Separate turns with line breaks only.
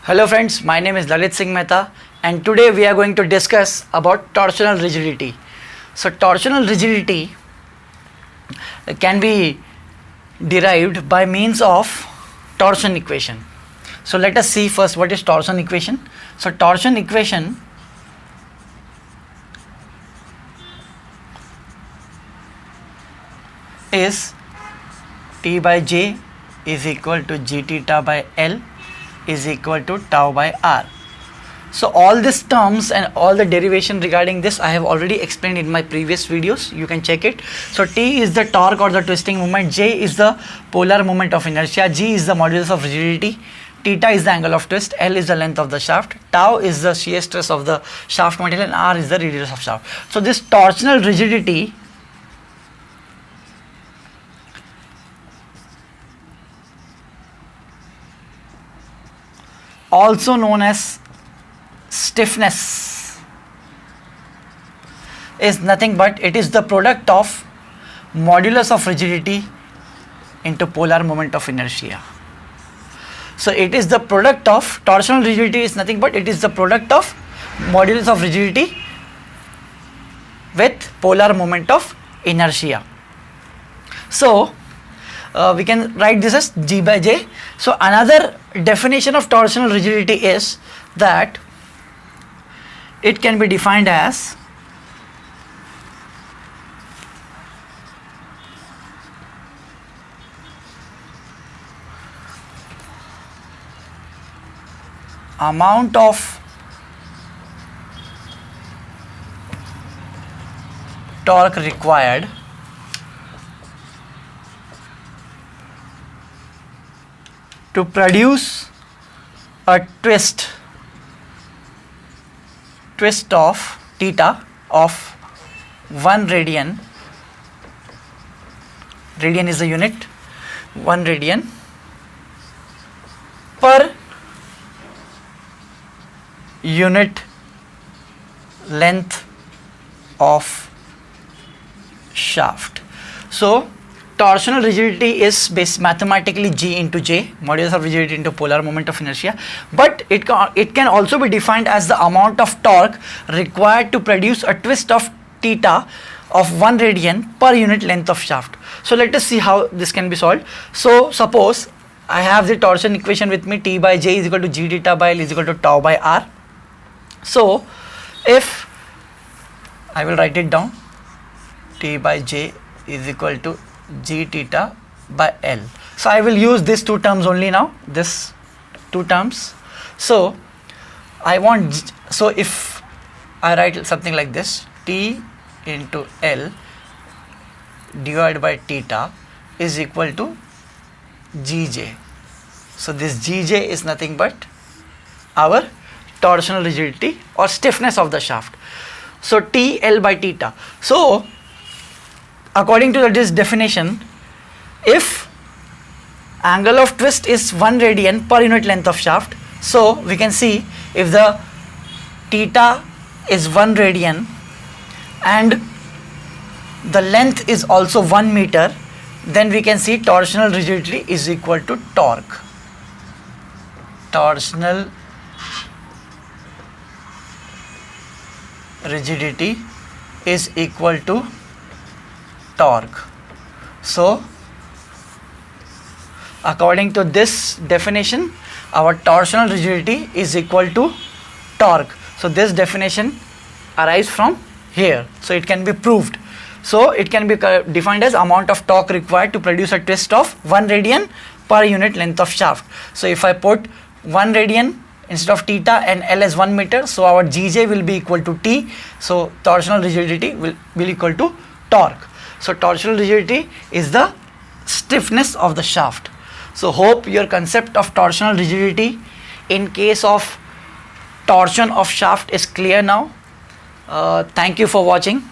Hello friends, my name is Lalit Singh Mehta and today we are going to discuss about torsional rigidity. So torsional rigidity can be derived by means of torsion equation. So let us see first what is torsion equation. So torsion equation is T by J is equal to G theta by L is equal to tau by R. So all these terms and all the derivation regarding this I have already explained in my previous videos. You can check it. So T is the torque or the twisting moment, J is the polar moment of inertia, G is the modulus of rigidity, theta is the angle of twist, L is the length of the shaft, tau is the shear stress of the shaft material, and R is the radius of shaft. So this torsional rigidity also known as stiffness is nothing but it is the product of modulus of rigidity into polar moment of inertia. So it is the product of torsional rigidity is nothing but it is the product of modulus of rigidity with polar moment of inertia. So we can write this as G by J. So another definition of torsional rigidity is that it can be defined as amount of torque required to produce a twist of theta of 1 radian. Radian is the unit, 1 radian per unit length of shaft. So torsional rigidity is mathematically G into J, modulus of rigidity into polar moment of inertia, but it can also be defined as the amount of torque required to produce a twist of theta of 1 radian per unit length of shaft. So let us see how this can be solved. So suppose I have the torsion equation with me, T by J is equal to G theta by L is equal to tau by R. So if I will write it down, T by J is equal to G theta by L. So I will use these two terms only now, this two terms. So if I write something like this, T into L divided by theta is equal to Gj. So this Gj is nothing but our torsional rigidity or stiffness of the shaft. So TL by theta. So according to this definition, if angle of twist is 1 radian per unit length of shaft, so we can see if the theta is 1 radian and the length is also 1 meter, then we can see torsional rigidity is equal to torque. Torsional rigidity is equal to torque. So according to this definition, our torsional rigidity is equal to torque. So this definition arises from here, so it can be proved. So it can be defined as amount of torque required to produce a twist of 1 radian per unit length of shaft. So if I put 1 radian instead of theta and L as 1 meter, so our Gj will be equal to T, so torsional rigidity will be equal to torque. So torsional rigidity is the stiffness of the shaft. So hope your concept of torsional rigidity in case of torsion of shaft is clear now. Thank you for watching.